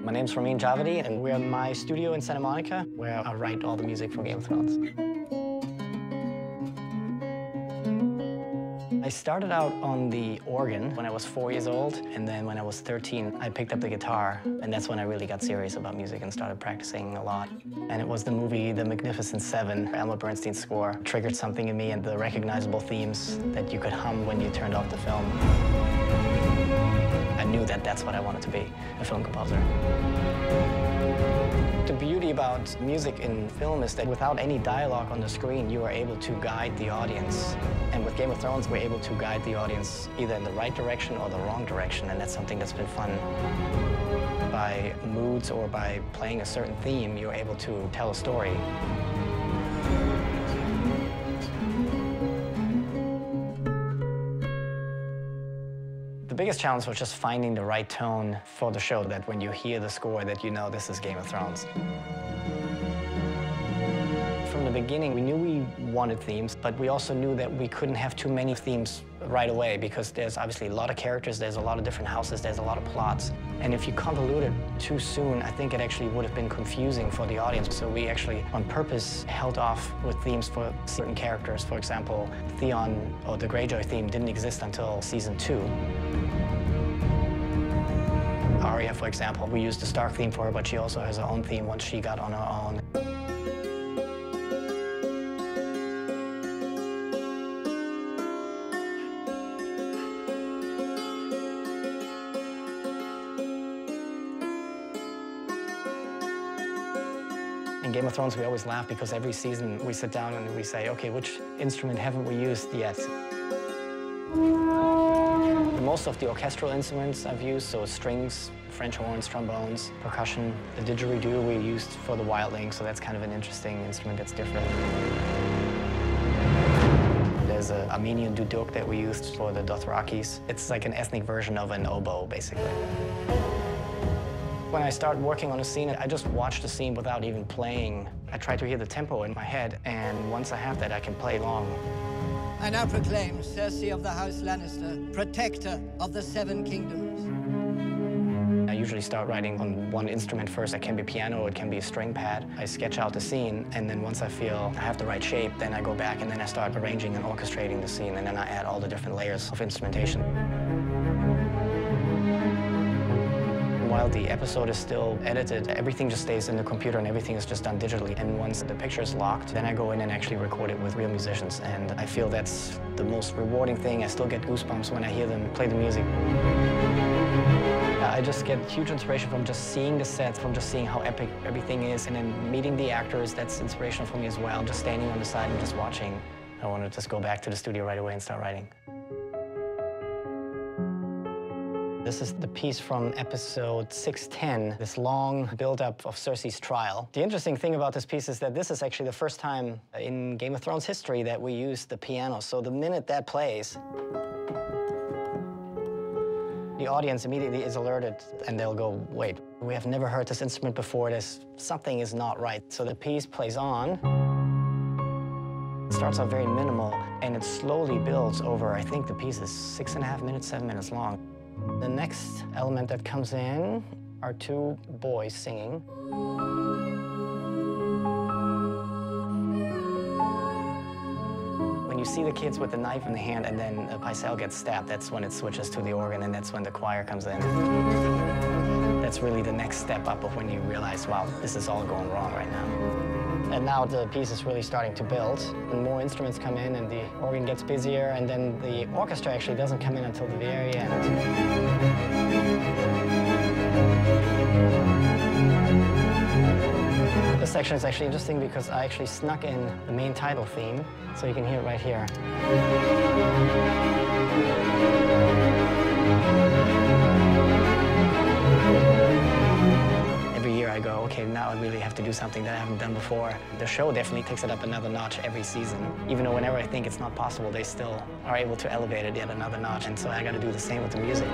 My name's Ramin Djawadi, and we're in my studio in Santa Monica, where I write all the music for Game of Thrones. I started out on the organ when I was 4 years old, and then when I was 13, I picked up the guitar, and that's when I really got serious about music and started practicing a lot. And it was the movie The Magnificent Seven, Elmer Bernstein's score, triggered something in me, and the recognizable themes that you could hum when you turned off the film. I knew that that's what I wanted to be, a film composer. The beauty about music in film is that without any dialogue on the screen, you are able to guide the audience. And with Game of Thrones, we're able to guide the audience either in the right direction or the wrong direction, and that's something that's been fun. By moods or by playing a certain theme, you're able to tell a story. The biggest challenge was just finding the right tone for the show, that when you hear the score that you know this is Game of Thrones. From the beginning, we knew we wanted themes, but we also knew that we couldn't have too many themes right away because there's obviously a lot of characters, there's a lot of different houses, there's a lot of plots. And if you convolute it too soon, I think it actually would have been confusing for the audience. So we actually, on purpose, held off with themes for certain characters. For example, Theon, or the Greyjoy theme, didn't exist until season 2. Arya, for example, we used the Stark theme for her, but she also has her own theme once she got on her own. In Game of Thrones, we always laugh because every season we sit down and we say, okay, which instrument haven't we used yet? Most of the orchestral instruments I've used, so strings, French horns, trombones, percussion. The didgeridoo we used for the wildling, so that's kind of an interesting instrument that's different. There's an Armenian duduk that we used for the Dothrakis. It's like an ethnic version of an oboe, basically. When I start working on a scene, I just watch the scene without even playing. I try to hear the tempo in my head, and once I have that, I can play along. I now proclaim Cersei of the House Lannister, protector of the Seven Kingdoms. I usually start writing on one instrument first. It can be piano, it can be a string pad. I sketch out the scene, and then once I feel I have the right shape, then I go back and then I start arranging and orchestrating the scene, and then I add all the different layers of instrumentation. While the episode is still edited, everything just stays in the computer and everything is just done digitally. And once the picture is locked, then I go in and actually record it with real musicians. And I feel that's the most rewarding thing. I still get goosebumps when I hear them play the music. I just get huge inspiration from just seeing the sets, from just seeing how epic everything is, and then meeting the actors. That's inspirational for me as well. Just standing on the side and just watching. I want to just go back to the studio right away and start writing. This is the piece from episode 610, this long build-up of Cersei's trial. The interesting thing about this piece is that this is actually the first time in Game of Thrones history that we use the piano. So the minute that plays, the audience immediately is alerted and they'll go, wait, we have never heard this instrument before. Something is not right. So the piece plays on. It starts out very minimal and it slowly builds over, I think the piece is 6.5 minutes, 7 minutes long. The next element that comes in are two boys singing. When you see the kids with the knife in the hand and then Pycelle gets stabbed, that's when it switches to the organ and that's when the choir comes in. That's really the next step up of when you realize, wow, this is all going wrong right now. And now the piece is really starting to build, and more instruments come in, and the organ gets busier, and then the orchestra actually doesn't come in until the very end. This section is actually interesting because I actually snuck in the main title theme, so you can hear it right here. I go, okay, now I really have to do something that I haven't done before. The show definitely takes it up another notch every season. Even though whenever I think it's not possible, they still are able to elevate it yet another notch. And so I got to do the same with the music.